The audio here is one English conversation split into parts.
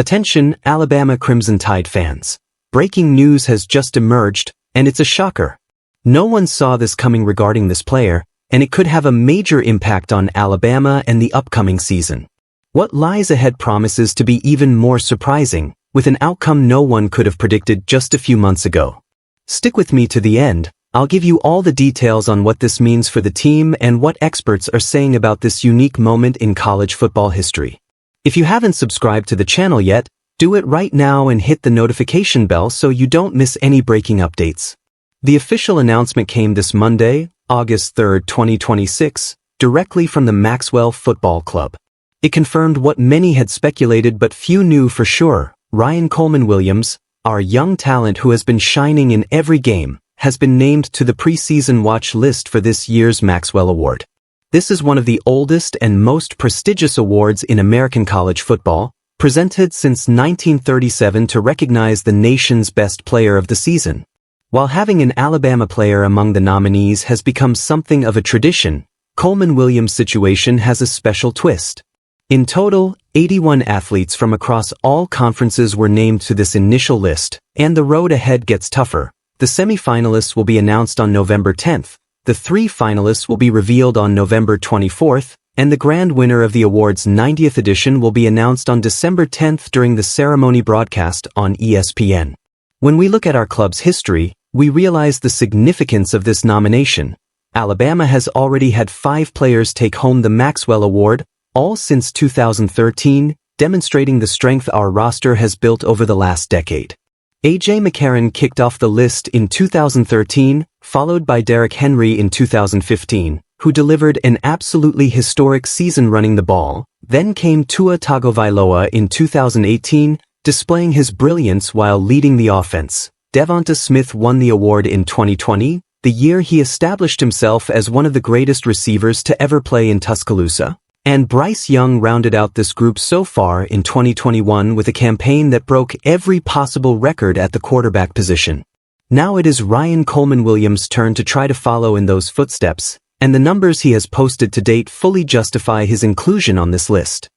Attention, Alabama Crimson Tide fans. Breaking news has just emerged, and it's a shocker. No one saw this coming regarding this player, and it could have a major impact on Alabama and the upcoming season. What lies ahead promises to be even more surprising, with an outcome no one could have predicted just a few months ago. Stick with me to the end. I'll give you all the details on what this means for the team and what experts are saying about this unique moment in college football history. If you haven't subscribed to the channel yet, do it right now and hit the notification bell so you don't miss any breaking updates. The official announcement came this Monday, August 3, 2026, directly from the Maxwell Football Club. It confirmed what many had speculated but few knew for sure. Ryan Coleman-Williams, our young talent who has been shining in every game, has been named to the preseason watch list for this year's Maxwell Award. This is one of the oldest and most prestigious awards in American college football, presented since 1937 to recognize the nation's best player of the season. While having an Alabama player among the nominees has become something of a tradition, Coleman-Williams' situation has a special twist. In total, 81 athletes from across all conferences were named to this initial list, and the road ahead gets tougher. The semi-finalists will be announced on November 10th, the 3 finalists will be revealed on November 24th, and the grand winner of the award's 90th edition will be announced on December 10th during the ceremony broadcast on ESPN. When we look at our club's history, we realize the significance of this nomination. Alabama has already had 5 players take home the Maxwell Award, all since 2013, demonstrating the strength our roster has built over the last decade. A.J. McCarron kicked off the list in 2013, followed by Derrick Henry in 2015, who delivered an absolutely historic season running the ball. Then came Tua Tagovailoa in 2018, displaying his brilliance while leading the offense. Devonta Smith won the award in 2020, the year he established himself as one of the greatest receivers to ever play in Tuscaloosa. And Bryce Young rounded out this group so far in 2021 with a campaign that broke every possible record at the quarterback position. Now it is Ryan Coleman-Williams' turn to try to follow in those footsteps, and the numbers he has posted to date fully justify his inclusion on this list.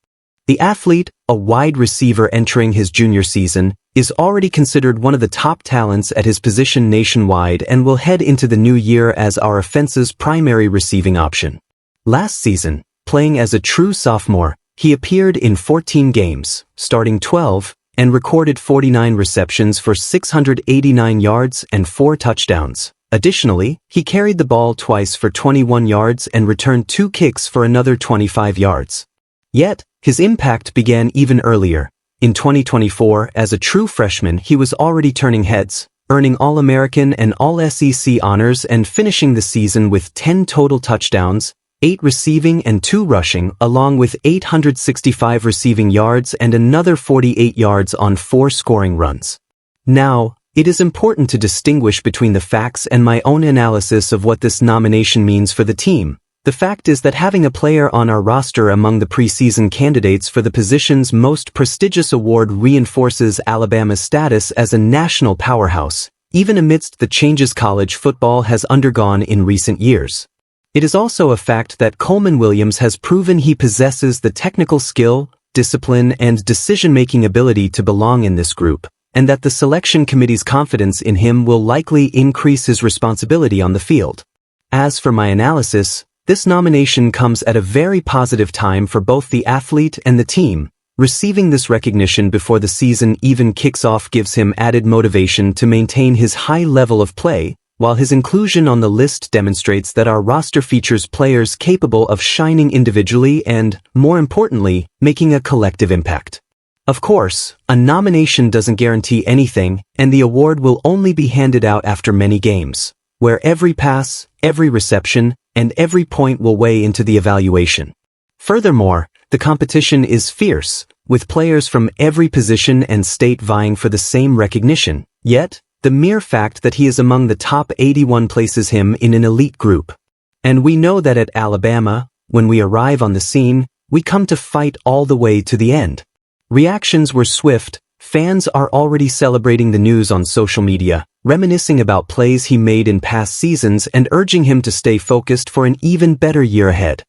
The athlete, a wide receiver entering his junior season, is already considered one of the top talents at his position nationwide and will head into the new year as our offense's primary receiving option. Last season, playing as a true sophomore, he appeared in 14 games, starting 12, and recorded 49 receptions for 689 yards and 4 touchdowns. Additionally, he carried the ball twice for 21 yards and returned 2 kicks for another 25 yards. Yet, his impact began even earlier. In 2024, as a true freshman, he was already turning heads, earning All-American and All-SEC honors and finishing the season with 10 total touchdowns, 8 receiving and 2 rushing, along with 865 receiving yards and another 48 yards on 4 scoring runs. Now, it is important to distinguish between the facts and my own analysis of what this nomination means for the team. The fact is that having a player on our roster among the preseason candidates for the position's most prestigious award reinforces Alabama's status as a national powerhouse, even amidst the changes college football has undergone in recent years. It is also a fact that Coleman-Williams has proven he possesses the technical skill, discipline, and decision-making ability to belong in this group, and that the selection committee's confidence in him will likely increase his responsibility on the field. As for my analysis, this nomination comes at a very positive time for both the athlete and the team. Receiving this recognition before the season even kicks off gives him added motivation to maintain his high level of play, while his inclusion on the list demonstrates that our roster features players capable of shining individually and, more importantly, making a collective impact. Of course, a nomination doesn't guarantee anything, and the award will only be handed out after many games, where every pass, every reception, and every point will weigh into the evaluation. Furthermore, the competition is fierce, with players from every position and state vying for the same recognition. Yet, the mere fact that he is among the top 81 places him in an elite group. And we know that at Alabama, when we arrive on the scene, we come to fight all the way to the end. Reactions were swift. Fans are already celebrating the news on social media, reminiscing about plays he made in past seasons and urging him to stay focused for an even better year ahead.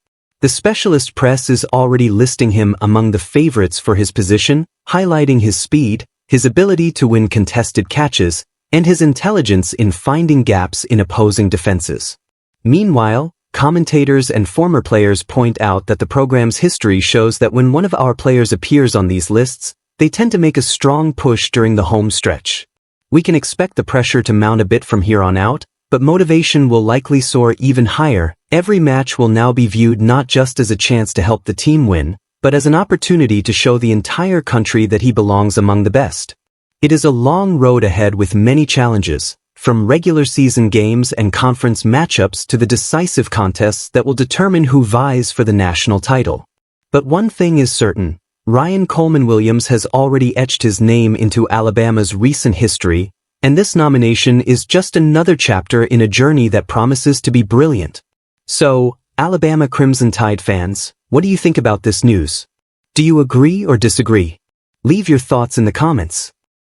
The specialist press is already listing him among the favorites for his position, highlighting his speed, his ability to win contested catches, and his intelligence in finding gaps in opposing defenses. Meanwhile, commentators and former players point out that the program's history shows that when one of our players appears on these lists, they tend to make a strong push during the home stretch. We can expect the pressure to mount a bit from here on out, but motivation will likely soar even higher. Every match will now be viewed not just as a chance to help the team win, but as an opportunity to show the entire country that he belongs among the best. It is a long road ahead with many challenges, from regular season games and conference matchups to the decisive contests that will determine who vies for the national title. But one thing is certain, Ryan Coleman-Williams has already etched his name into Alabama's recent history, and this nomination is just another chapter in a journey that promises to be brilliant. So, Alabama Crimson Tide fans, what do you think about this news? Do you agree or disagree? Leave your thoughts in the comments.